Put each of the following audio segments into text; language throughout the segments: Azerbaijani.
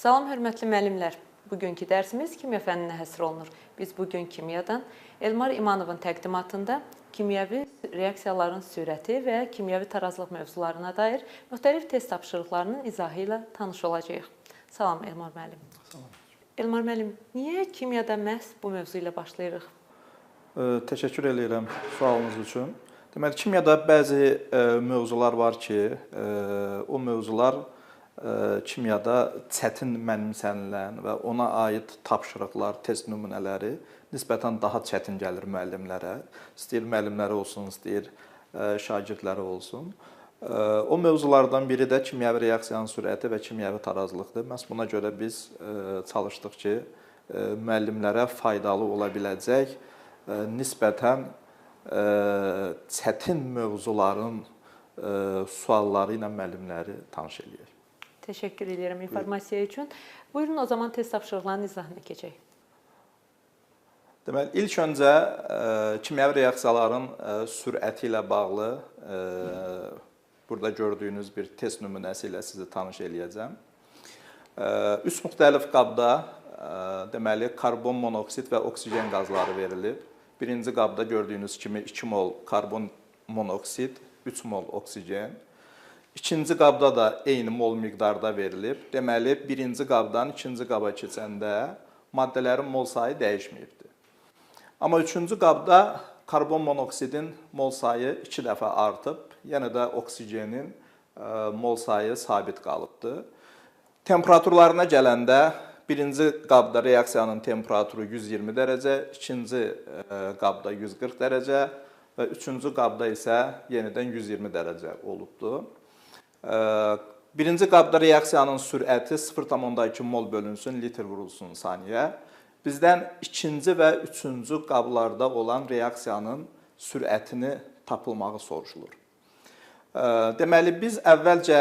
Salam, hörmətli müəllimlər. Bugünkü dərsimiz kimya fənninə həsr olunur. Biz bugün kimyadan Elmar İmanovun təqdimatında kimyəvi reaksiyaların sürəti və kimyəvi tarazlıq mövzularına dair müxtəlif test tapşırıqlarının izahı ilə tanış olacağıq. Salam Elmar müəllim. Salam. Elmar müəllim, niyə kimyada məhz bu mövzu ilə başlayırıq? Təşəkkür edirəm sualınız üçün. Deməli, kimyada bəzi mövzular var ki, o mövzular kimyada çətin mənimsənilən və ona aid tapşırıqlar, test nümunələri nisbətən daha çətin gəlir müəllimlərə. İstəyir müəllimləri olsun, istəyir şagirdləri olsun. O mövzulardan biri də kimyəvi reaksiyanın sürəti və kimyəvi tarazlıqdır. Məhz buna görə biz çalışdıq ki, müəllimlərə faydalı ola biləcək nisbətən çətin mövzuların sualları ilə müəllimləri tanış eləyək. Təşəkkür edirəm informasiya üçün. Buyurun o zaman test tapşırıqlarının izahına keçək. Deməli, ilk öncə kimyəvi reaksiyaların sürəti ilə bağlı burada gördüyünüz bir test nümunəsi ilə sizi tanış eləyəcəm. 3 müxtəlif qabda deməli karbon monoksid və oksigen qazları verilib. Birinci qabda gördüyünüz kimi 2 mol karbon monoksid, 3 mol oksigen. İkinci qabda da eyni mol miqdarda verilib. Deməli, birinci qabdan ikinci qaba keçəndə maddələrin mol sayı dəyişməyibdir. Amma üçüncü qabda karbon monoksidin mol sayı 2 dəfə artıb, yenə də oksigenin mol sayı sabit qalıbdır. Temperaturlarına gələndə birinci qabda reaksiyanın temperaturu 120 dərəcə, ikinci qabda 140 dərəcə və üçüncü qabda isə yenidən 120 dərəcə olubdur. Birinci qabda reaksiyanın sürəti 0,2 mol bölünsün, litr vurulsun saniyə. Bizdən ikinci və üçüncü qablarda olan reaksiyanın sürətini tapılmağı soruşulur. Deməli, biz əvvəlcə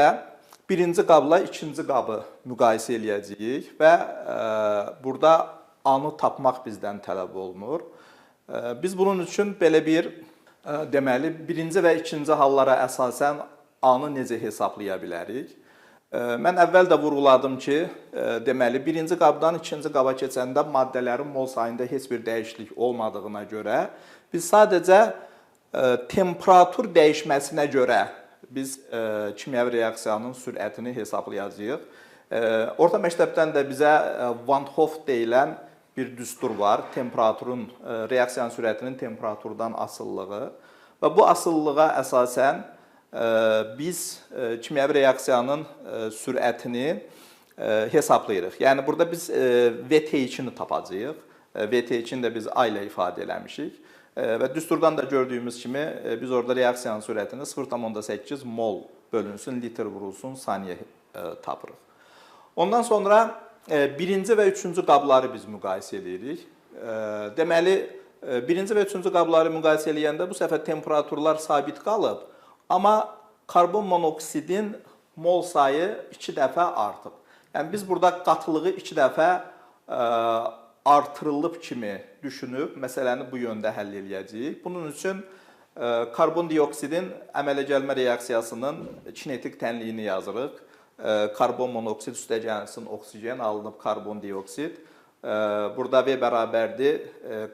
birinci qabla ikinci qabı müqayisə eləyəcəyik və burada A-nı tapmaq bizdən tələb olunur. Biz bunun üçün belə bir, deməli, birinci və ikinci hallara əsasən A-nı necə hesablaya bilərik? Mən əvvəl də vurğuladım ki, deməli, birinci qabdan ikinci qaba keçəndə maddələrin mol sayında heç bir dəyişiklik olmadığına görə biz sadəcə temperatur dəyişməsinə görə biz kimyəvi reaksiyanın sürətini hesablayacağıq. Orta məktəbdən də bizə Van Hoff deyilən bir düstur var, reaksiyanın sürətinin temperaturdan asılılığı və bu asılılığa əsasən biz kimyəvi reaksiyanın sürətini hesablayırıq. Yəni, burada biz VT2-ni tapacağıq. VT2-ni də biz A ilə ifadə eləmişik. Və düsturdan da gördüyümüz kimi biz orada reaksiyanın sürətini 0,8 mol bölünsün, litr vurulsun saniyə tapırıq. Ondan sonra birinci və üçüncü qabları biz müqayisə edirik. Deməli, birinci və üçüncü qabları müqayisə eləyəndə bu səfər temperaturlar sabit qalıb. Amma karbon monoksidin mol sayı 2 dəfə artıb. Yəni, biz burada qatılığı 2 dəfə artırılıb kimi düşünüb, məsələni bu yöndə həll eləyəcəyik. Bunun üçün karbon dioksidin əmələ gəlmə reaksiyasının kinetik tənliyini yazırıq. Karbon monoksid üstə gəlsin oksigen, alınıb karbon dioksid. Burada V bərabərdir,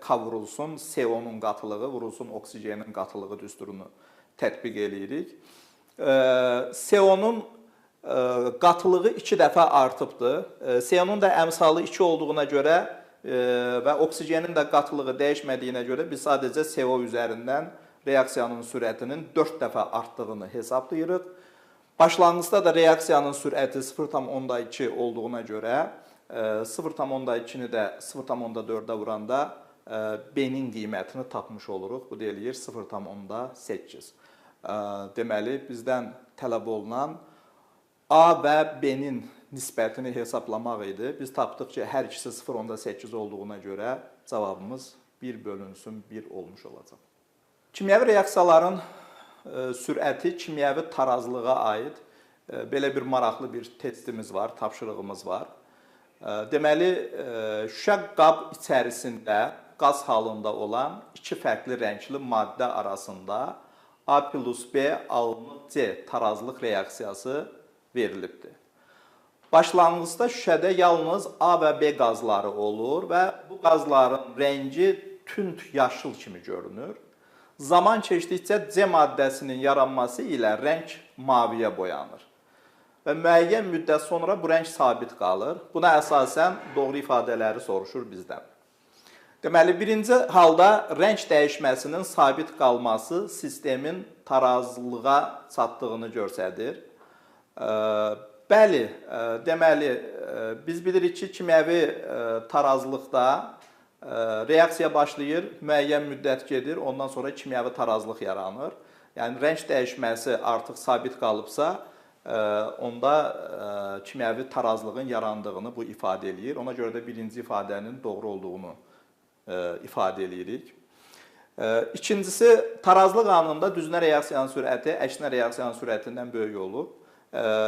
K vurulsun, CO-nun qatılığı vurulsun oksigenin qatılığı düsturunu tətbiq eləyirik. CO-nun qatılığı 2 dəfə artıbdır. CO-nun da əmsalı 2 olduğuna görə və oksigenin də qatılığı dəyişmədiyinə görə biz sadəcə CO üzərindən reaksiyanın sürətinin 4 dəfə artdığını hesablayırıq. Başlanğıcda da reaksiyanın sürəti 0,2 olduğuna görə 0,2-ni də 0,4-ə vuranda B-nin qiymətini tapmış oluruq. Bu deyilir 0,8. Deməli, bizdən tələb olunan A və B-nin nisbətini hesablamaq idi. Biz tapdıq ki, hər ikisi 0,8 olduğuna görə cavabımız 1 bölünsün 1 olmuş olacaq. Kimyəvi reaksiyaların sürəti kimyəvi tarazlığa aid belə bir maraqlı bir testimiz var, tapşırığımız var. Deməli, şüşə qab içərisində qaz halında olan iki fərqli rəngli maddə arasında A plus B alınıb C tarazlıq reaksiyası verilibdir. Başlanğıcda şüşədə yalnız A və B qazları olur və bu qazların rəngi tünd yaşıl kimi görünür. Zaman keçdikcə C maddəsinin yaranması ilə rəng maviyə boyanır və müəyyən müddət sonra bu rəng sabit qalır. Buna əsasən doğru ifadələri soruşur bizdən. Deməli, birinci halda rəng dəyişməsinin sabit qalması sistemin tarazlığa çatdığını göstərir. Bəli, deməli, biz bilirik ki, kimyəvi tarazlıqda reaksiya başlayır, müəyyən müddət gedir, ondan sonra kimyəvi tarazlıq yaranır. Yəni, rəng dəyişməsi artıq sabit qalıbsa, onda kimyəvi tarazlığın yarandığını bu ifadə edir. Ona görə də birinci ifadənin doğru olduğunu ifadə edirik. İkincisi, tarazlıq anında düzünə reaksiyanın sürəti əksinə reaksiyanın sürətindən böyük olur.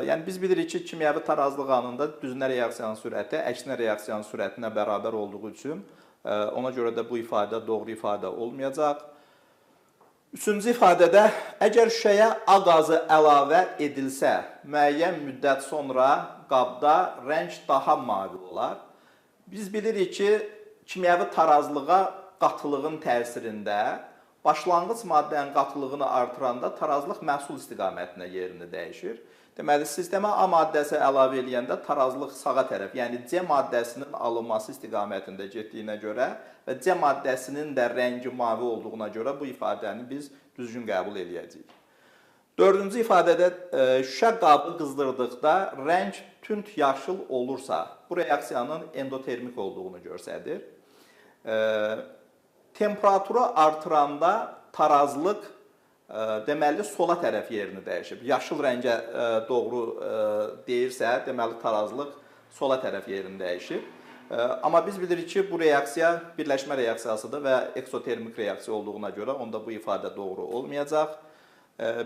Yəni, biz bilirik ki, kimyəvi tarazlıq anında düzünə reaksiyanın sürəti əksinə reaksiyanın sürətinə bərabər olduğu üçün ona görə də bu ifadə doğru ifadə olmayacaq. Üçüncü ifadədə, əgər şüşəyə A qazı əlavə edilsə, müəyyən müddət sonra qabda rəng daha mavi olar. Biz bilirik ki, kimyəvi tarazlığa qatılığın təsirində başlanğıc maddənin qatılığını artıranda tarazlıq məhsul istiqamətinə yerini dəyişir. Deməli, sistemə A maddəsi əlavə edəndə tarazlıq sağa tərəf, yəni C maddəsinin alınması istiqamətində getdiyinə görə və C maddəsinin də rəngi mavi olduğuna görə bu ifadəni biz düzgün qəbul edəcəyik. Dördüncü ifadədə şüşə qabı qızdırdıqda rəng tünd yaşıl olursa, bu reaksiyanın endotermik olduğunu göstərir. Temperaturu artıranda tarazlıq deməli sola tərəf yerini dəyişib. Yaşıl rəngə doğru deyirsə, deməli tarazlıq sola tərəf yerini dəyişib. Amma biz bilirik ki, bu reaksiya birləşmə reaksiyasıdır və eksotermik reaksiya olduğuna görə onda bu ifadə doğru olmayacaq.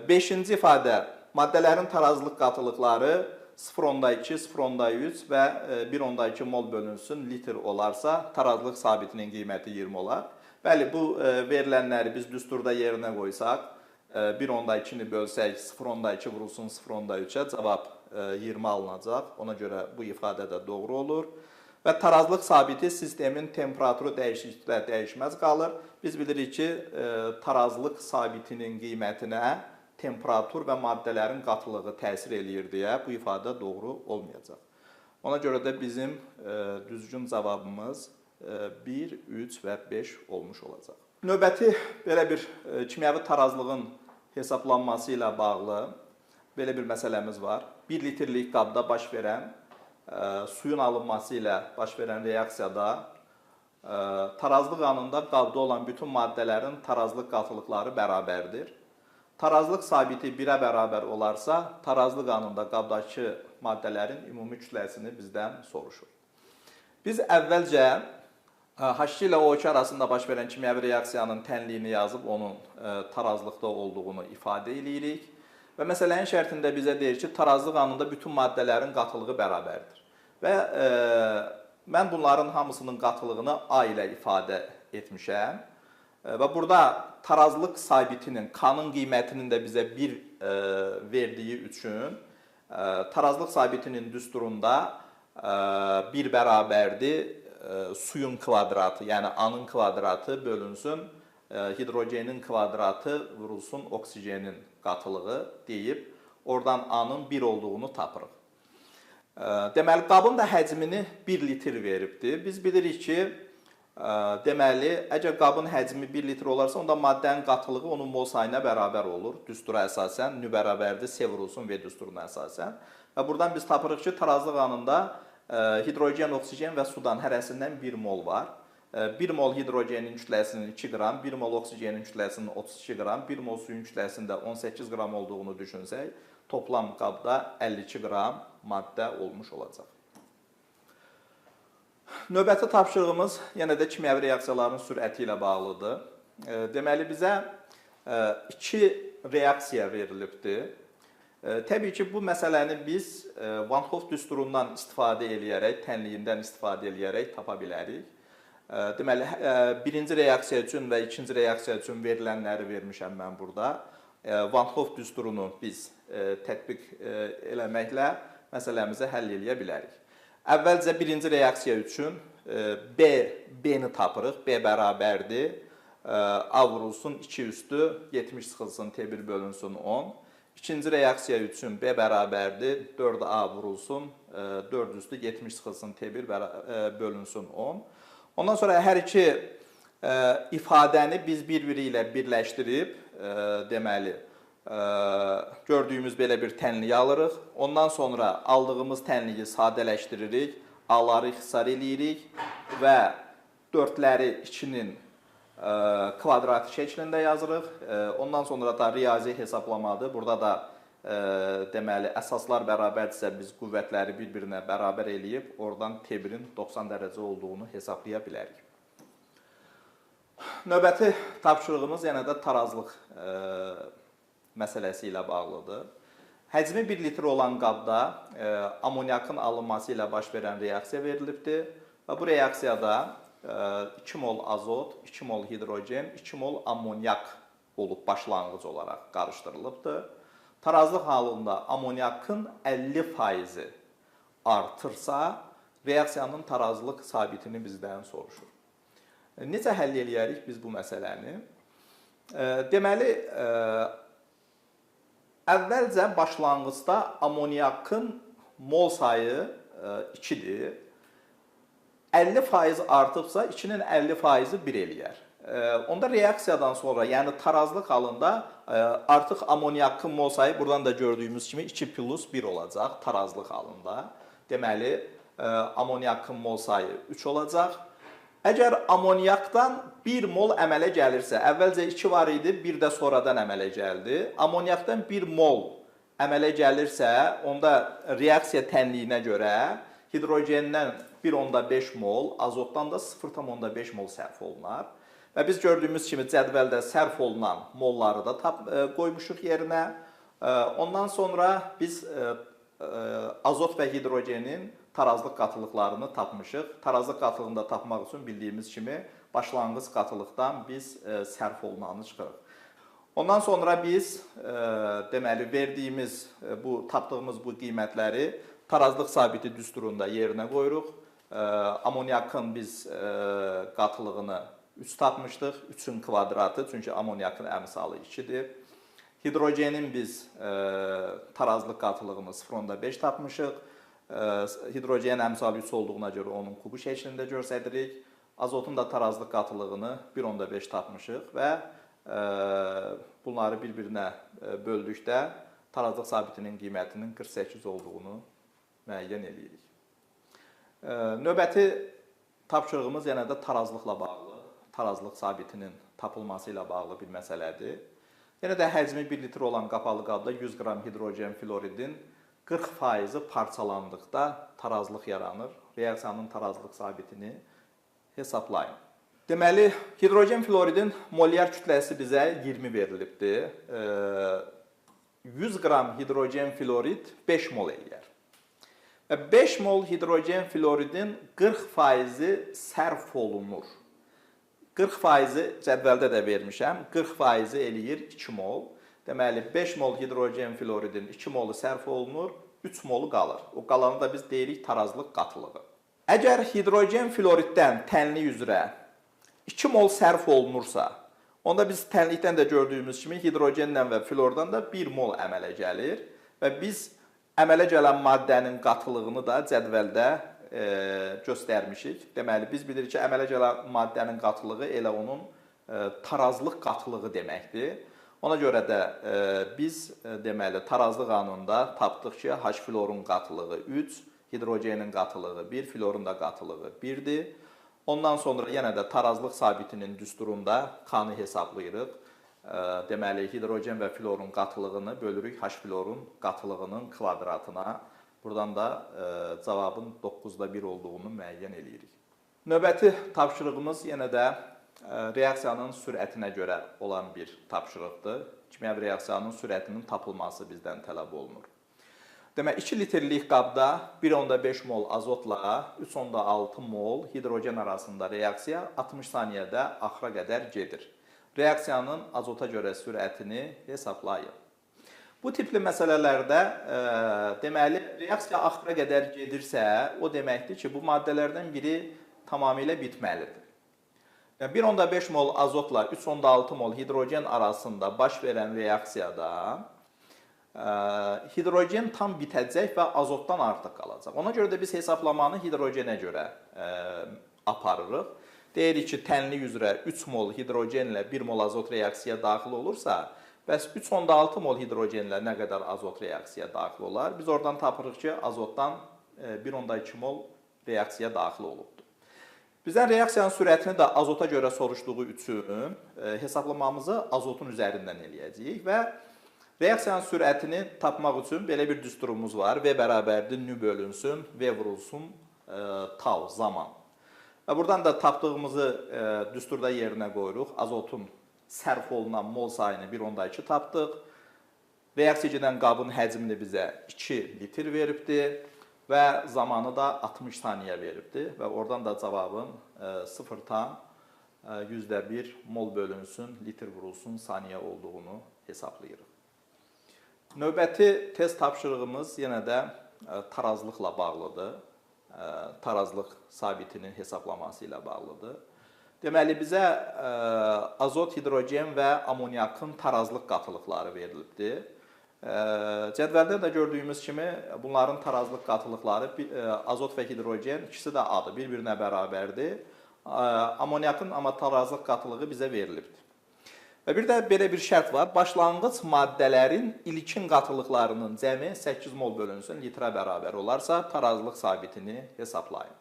Beşinci ifadə, maddələrin tarazlıq qatılıqları 0,2, 0,3 və 1,2 mol bölünsün litr olarsa, tarazlıq sabitinin qiyməti 20 olar. Bəli, bu verilənləri biz düsturda yerinə qoysaq, 1,2-ni bölsək, 0,2 vurulsun 0,3-ə cavab 20 alınacaq. Ona görə bu ifadə də doğru olur. Və tarazlıq sabiti sistemin temperaturu dəyişikliklə dəyişməz qalır. Biz bilirik ki, tarazlıq sabitinin qiymətinə temperatur və maddələrin qatılığı təsir eləyir deyə bu ifadə doğru olmayacaq. Ona görə də bizim düzgün cavabımız 1, 3 və 5 olmuş olacaq. Növbəti belə bir kimyəvi tarazlığın hesablanması ilə bağlı belə bir məsələmiz var. 1 litrlik qabda baş verən suyun alınması ilə baş verən reaksiyada tarazlıq anında qabda olan bütün maddələrin tarazlıq qatılıqları bərabərdir. Tarazlıq sabiti 1-ə bərabər olarsa, tarazlıq anında qabdakı maddələrin ümumi kütləsini bizdən soruşur. Biz əvvəlcə H2 ilə O2 arasında baş verən kimyəvi reaksiyanın tənliyini yazıb onun tarazlıqda olduğunu ifadə edirik. Və məsələnin şərtində bizə deyir ki, tarazlıq anında bütün maddələrin qatılığı bərabərdir. Və mən bunların hamısının qatılığını A ilə ifadə etmişəm. Və burada tarazlıq sabitinin, K-nın qiymətinin də bizə 1 verdiyi üçün tarazlıq sabitinin düsturunda 1 bərabərdir suyun kvadratı, yəni A-nın kvadratı bölünsün hidrogenin kvadratı vurulsun oksigenin qatılığı deyib, oradan A-nın 1 olduğunu tapırıq. Deməli, qabın da həcmini 1 litr veribdir. Biz bilirik ki, deməli, əgər qabın həcmi 1 litr olarsa, onda maddənin qatılığı onun mol sayına bərabər olur. Düstura əsasən, nü bərabərdir, S vurulsun V düsturuna əsasən. Və buradan biz tapırıq ki, tarazlıq anında hidrogen, oksigen və sudan hərəsindən 1 mol var. 1 mol hidrogenin kütləsinin 2 qram, 1 mol oksigenin kütləsinin 32 qram, 1 mol suyun kütləsində 18 qram olduğunu düşünsək, toplam qabda 52 qram maddə olmuş olacaq. Növbəti tapşırığımız yenə də kimyəvi reaksiyaların sürəti ilə bağlıdır. Deməli, bizə 2 reaksiya verilibdir. Təbii ki, bu məsələni biz Van Hoff düsturundan istifadə edərək, tənliyindən istifadə edərək tapa bilərik. Deməli, birinci reaksiya üçün və ikinci reaksiya üçün verilənləri vermişəm mən burada. Van Hoff düsturunu biz tətbiq eləməklə məsələmizi həll edə bilərik. Əvvəlcə birinci reaksiya üçün B-ni tapırıq. B bərabərdir. A vurulsun 2 üstü 70 sıxılsın T1 bölünsün 10. İkinci reaksiya üçün B bərabərdir. 4A vurulsun 4 üstü 70 sıxılsın T1 bölünsün 10. Ondan sonra hər iki ifadəni biz bir-biri ilə birləşdirib, deməli, gördüyümüz belə bir tənliyi alırıq. Ondan sonra aldığımız tənliyi sadələşdiririk, A-ları ixtisar eləyirik və 4-ləri 2-nin kvadrat şəklində yazırıq. Ondan sonra da riyazi hesablamadır. Burada da deməli, əsaslar bərabərdirsə biz qüvvətləri bir-birinə bərabər eləyib, oradan T1-in 90 dərəcə olduğunu hesablaya bilərik. Növbəti tapşırığımız yenə də tarazlıq məsələsi ilə bağlıdır. Həcmi 1 litr olan qabda amonyakın alınması ilə baş verən reaksiya verilibdir və bu reaksiyada 2 mol azot, 2 mol hidrogen, 2 mol amonyak olub başlanğıc olaraq qarışdırılıbdır. Tarazlıq halında amonyakın 50% artırsa, reaksiyanın tarazlıq sabitini bizdən soruşur. Necə həll eləyərik biz bu məsələni? Deməli, əvvəlcə başlanğıcda amonyakın mol sayı 2-dir. 50% artıbsa 2-nin 50%-i 1 eləyər. Onda reaksiyadan sonra, yəni tarazlıq halında artıq amonyakın mol sayı buradan da gördüyümüz kimi 2 plus 1 olacaq tarazlıq halında. Deməli, amonyakın mol sayı 3 olacaq. Əgər amonyakdan 1 mol əmələ gəlirsə, əvvəlcə 2 var idi, 1 də sonradan əmələ gəldi. Amonyakdan 1 mol əmələ gəlirsə, onda reaksiya tənliyinə görə hidrogendən 1,5 mol, azotdan da 0,5 mol sərf olunar. Və biz gördüyümüz kimi cədvəldə sərf olunan molları da qoymuşuq yerinə. Ondan sonra biz azot və hidrogenin tarazlıq qatılıqlarını tapmışıq. Tarazlıq qatılığını da tapmaq üçün bildiyimiz kimi başlanğıc qatılıqdan biz sərf olunanı çıxırıq. Ondan sonra biz deməli verdiyimiz tapdığımız bu qiymətləri tarazlıq sabiti düsturunda yerinə qoyuruq. Amonyakın biz qatılığını 3 tapmışdıq. 3-ün kvadratı, çünki amonyakın əmsalı 2-dir. Hidrogenin biz tarazlıq qatılığını 0,5 tapmışıq. Hidrogen əmsalı 3 olduğuna görə onun kubu şəklində göstəririk. Azotun da tarazlıq qatılığını 1,5 tapmışıq və bunları bir-birinə böldükdə tarazlıq sabitinin qiymətinin 48 olduğunu müəyyən edirik. Növbəti tapşırığımız yenə də tarazlıqla bağlı, tarazlıq sabitinin tapılması ilə bağlı bir məsələdir. Yenə də həcmi 1 litr olan qapalı qabda 100 qram hidrogen floridin 40% parçalandıqda tarazlıq yaranır. Reaksiyanın tarazlıq sabitini hesablayın. Deməli, hidrogen floridin molyar kütləsi bizə 20 verilibdir. 100 qram hidrogen florid 5 mol eləyər. Və 5 mol hidrogen floridin 40% sərf olunur. 40% cədvəldə də vermişəm. 40% eləyir 2 mol. Deməli, 5 mol hidrogen floridin 2 molu sərf olunur, 3 molu qalır. O qalanı da biz deyirik tarazlıq qatılığı. Əgər hidrogen floriddən tənlik üzrə 2 mol sərf olunursa, onda biz tənlikdən də gördüyümüz kimi hidrogendən və flordan da 1 mol əmələ gəlir və biz əmələ gələn maddənin qatılığını da cədvəldə göstərmişik. Deməli, biz bilirik ki, əmələ gələn maddənin qatılığı elə onun tarazlıq qatılığı deməkdir. Ona görə də biz deməli tarazlıq anında tapdıq ki, H florun qatılığı 3, hidrogenin qatılığı 1, florun da qatılığı 1-dir. Ondan sonra yenə də tarazlıq sabitinin düsturunda K-nı hesablayırıq. Deməli, hidrogen və florun qatılığını bölürük H florun qatılığının kvadratına. Buradan da cavabın 9'da 1 olduğunu müəyyən edirik. Növbəti tapşırığımız yenə də reaksiyanın sürətinə görə olan bir tapşırıqdır. Kimyəvi reaksiyanın sürətinin tapılması bizdən tələb olunur. Demək, 2 litrlik qabda 1,5 mol azotla 3,6 mol hidrogen arasında reaksiya 60 saniyədə axıra qədər gedir. Reaksiyanın azota görə sürətini hesablayın. Bu tipli məsələlərdə deməli reaksiya axıra qədər gedirsə, o deməkdir ki, bu maddələrdən biri tamamilə bitməlidir. 1,5 mol azotla 3,6 mol hidrogen arasında baş verən reaksiyada hidrogen tam bitəcək və azotdan artıq qalacaq. Ona görə də biz hesablamanı hidrogenə görə aparırıq. Deyirik ki, tənlik üzrə 3 mol hidrogenlə 1 mol azot reaksiyaya daxil olursa, bəs 3,6 mol hidrogenlə nə qədər azot reaksiyaya daxil olar? Biz oradan tapırıq ki, azotdan 1,2 mol reaksiyaya daxil olubdur. Bizdən reaksiyanın sürətini də azota görə soruşduğu üçün hesablamamızı azotun üzərindən eləyəcəyik və reaksiyanın sürətini tapmaq üçün belə bir düsturumuz var. V bərabərdir nü bölünsün, V vurulsun tau zaman. Və buradan da tapdığımızı düsturda yerinə qoyuruq. Azotun sərf olunan mol sayını 1,2 tapdıq. Reaksiya gedən qabın həcmini bizə 2 litr veribdir və zamanı da 60 saniyə veribdir. Və oradan da cavabın 0,1 mol bölünsün, litr vurulsun saniyə olduğunu hesablayırıq. Növbəti test tapşırığımız yenə də tarazlıqla bağlıdır. Tarazlıq sabitinin hesablaması ilə bağlıdır. Deməli, bizə azot, hidrogen və amoniakın tarazlıq qatılıqları verilibdir. Cədvəldə də gördüyümüz kimi bunların tarazlıq qatılıqları azot və hidrogen ikisi də A-dır, bir-birinə bərabərdir. Amoniakın amma tarazlıq qatılığı bizə verilibdir. Və bir də belə bir şərt var. Başlanğıc maddələrin ilkin qatılıqlarının cəmi 8 mol bölünsün litrə bərabər olarsa, tarazlıq sabitini hesablayın.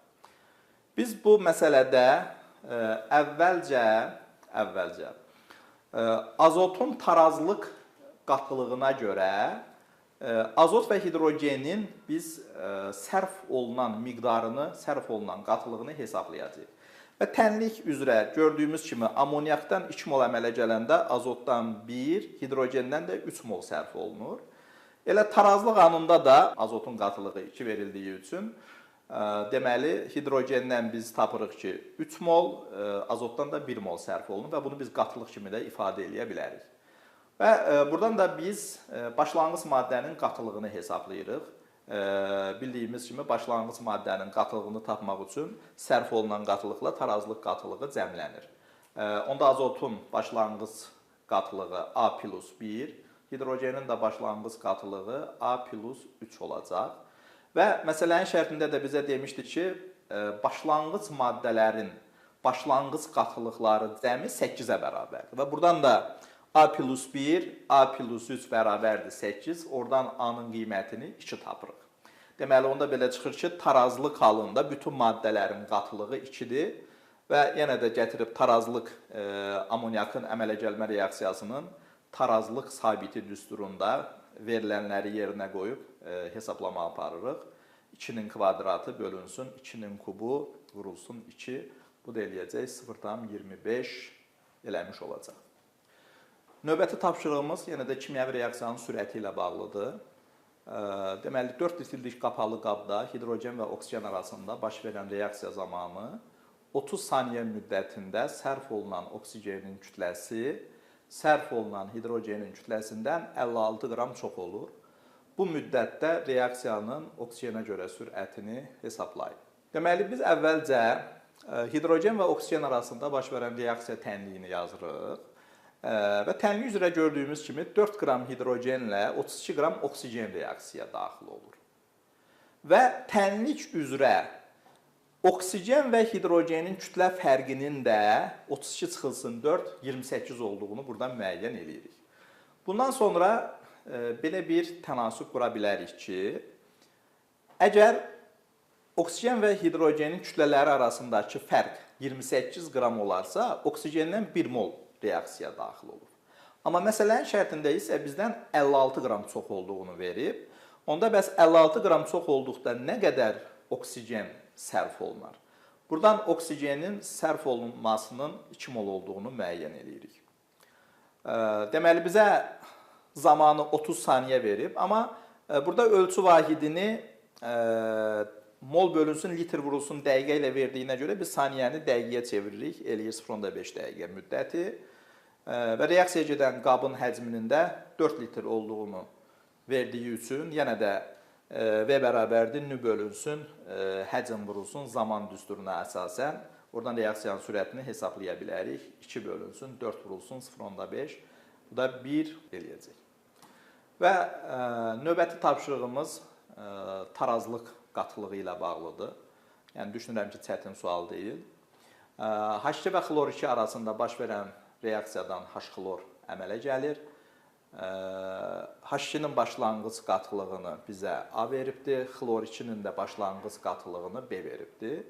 Biz bu məsələdə əvvəlcə azotun tarazlıq qatılığına görə azot və hidrogenin biz sərf olunan miqdarını, sərf olunan qatılığını hesablayacağıq. Və tənlik üzrə gördüyümüz kimi amoniakdan 2 mol əmələ gələndə azotdan 1, hidrogendən də 3 mol sərf olunur. Elə tarazlıq anında da azotun qatılığı 2 verildiyi üçün deməli hidrogendən biz tapırıq ki 3 mol, azotdan da 1 mol sərf olunur və bunu biz qatılıq kimi də ifadə edə bilərik. Və buradan da biz başlanğıc maddənin qatılığını hesablayırıq. Bildiyimiz kimi başlanğıc maddənin qatılığını tapmaq üçün sərf olunan qatılıqla tarazlıq qatılığı cəmlənir. Onda azotun başlanğıc qatılığı A plus 1, hidrogenin də başlanğıc qatılığı A plus 3 olacaq. Və məsələnin şərtində də bizə demişdi ki, başlanğıc maddələrin başlanğıc qatılıqları cəmi 8-ə bərabərdir. Və buradan da A plus 1, A plus 3 bərabərdir 8. Oradan A-nın qiymətini 2 tapırıq. Deməli, onda belə çıxır ki, tarazlıq halında bütün maddələrin qatılığı 2-dir. Və yenə də gətirib tarazlıq amoniakın əmələ gəlmə reaksiyasının tarazlıq sabiti düsturunda verilənləri yerinə qoyub hesablama aparırıq. 2-nin kvadratı bölünsün, 2-nin kubu vurulsun 2. Bu da eləyəcək 0,25 eləmiş olacaq. Növbəti tapşırığımız yenə də kimyəvi reaksiyanın sürəti ilə bağlıdır. Deməli, 4 litrlik qapalı qabda hidrogen və oksigen arasında baş verən reaksiya zamanı 30 saniyə müddətində sərf olunan oksigenin kütləsi sərf olunan hidrogenin kütləsindən 56 qram çox olur. Bu müddətdə reaksiyanın oksigenə görə sürətini hesablayın. Deməli, biz əvvəlcə hidrogen və oksigen arasında baş verən reaksiya tənliyini yazırıq. Və tənlik üzrə gördüyümüz kimi 4 qram hidrogenlə 32 qram oksigen reaksiyaya daxil olur. Və tənlik üzrə oksigen və hidrogenin kütlə fərqinin də 32 çıxılsın 4, 28 olduğunu buradan müəyyən edirik. Bundan sonra belə bir tənasüb qura bilərik ki, əgər oksigen və hidrogenin kütlələri arasındakı fərq 28 qram olarsa, oksigendən 1 mol reaksiyaya daxil olur. Amma məsələnin şərtində isə bizdən 56 qram çox olduğunu verib. Onda bəs 56 qram çox olduqda nə qədər oksigen sərf olunar? Buradan oksigenin sərf olunmasının 2 mol olduğunu müəyyən edirik. Deməli, bizə zamanı 30 saniyə verib, amma burada ölçü vahidini mol bölünsün, litr vurulsun dəqiqə ilə verdiyinə görə biz saniyəni dəqiqəyə çeviririk, eləyir 0,5 dəqiqə müddəti və reaksiya gedən qabın həcminin də 4 litr olduğunu verdiyi üçün yenə də V bərabərdir nü bölünsün, həcm vurulsun zaman düsturuna əsasən. Oradan reaksiyanın sürətini hesablaya bilərik. 2 bölünsün, 4 vurulsun, 0.5. Bu da 1 eləyəcək. Və növbəti tapşırığımız tarazlıq qatılığı ilə bağlıdır. Yəni, düşünürəm ki, çətin sual deyil. H2 və xlor 2 arasında baş verən reaksiyadan H-xlor əmələ gəlir. H2-nin başlanğıc qatılığını bizə A veribdir, xlor 2-nin də başlanğıc qatılığını B veribdir.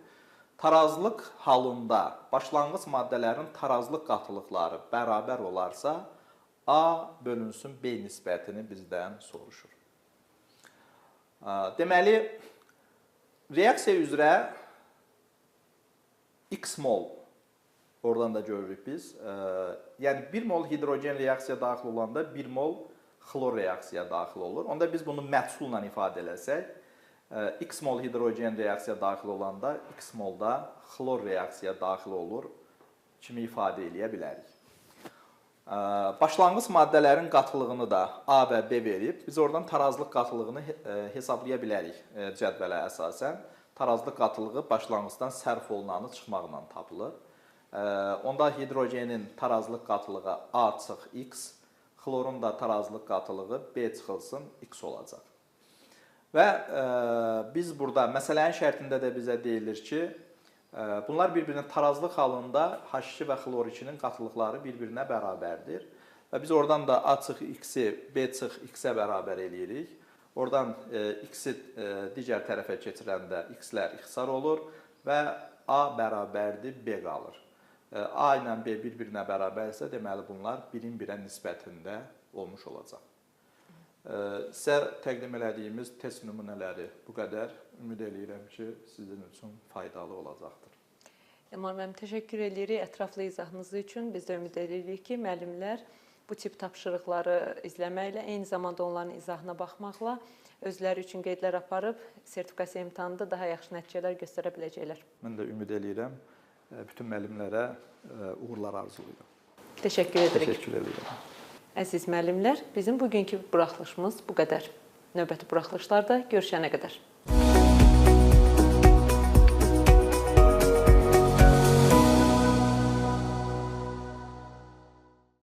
Tarazlıq halında başlanğıc maddələrin tarazlıq qatılıqları bərabər olarsa, A bölünsün B nisbətini bizdən soruşur. Deməli, reaksiya üzrə X mol, oradan da görürük biz. Yəni 1 mol hidrogen reaksiya daxil olanda 1 mol xlor reaksiya daxil olur. Onda biz bunu məhsulla ifadə eləsək, X mol hidrogen reaksiya daxil olanda X molda xlor reaksiya daxil olur kimi ifadə eləyə bilərik. Başlanğıc maddələrin qatılığını da A və B verib. Biz oradan tarazlıq qatılığını hesablaya bilərik cədvələ əsasən. Tarazlıq qatılığı başlanğıcdan sərf olunanı çıxmaqla tapılır. Onda hidrogenin tarazlıq qatılığı A çıx X, xlorun da tarazlıq qatılığı B çıxılsın X olacaq. Və biz burada məsələnin şərtində də bizə deyilir ki, bunlar bir-birinin tarazlıq halında H2 və xlor 2-nin qatılıqları bir-birinə bərabərdir. Və biz oradan da A çıx X-i B çıx X-ə bərabər eləyirik. Oradan X-i digər tərəfə keçirəndə X-lər ixtisar olur və A bərabərdir B qalır. A ilə B bir-birinə bərabərsə, deməli bunlar birin birə nisbətində olmuş olacaq. Sizə təqdim elədiyimiz test nümunələri bu qədər. Ümid edirəm ki, sizin üçün faydalı olacaqdır. Elmar müəllim, təşəkkür edirik ətraflı izahınız üçün. Biz də ümid edirik ki, müəllimlər bu tip tapşırıqları izləməklə, eyni zamanda onların izahına baxmaqla özləri üçün qeydlər aparıb sertifikasiya imtahanında daha yaxşı nəticələr göstərə biləcəklər. Mən də ümid edirəm. Bütün müəllimlərə uğurlar arzulayıram. Təşəkkür edirik. Təşəkkür edirəm. Əziz müəllimlər, bizim bugünkü buraxılışımız bu qədər. Növbəti buraxılışlarda görüşənə qədər.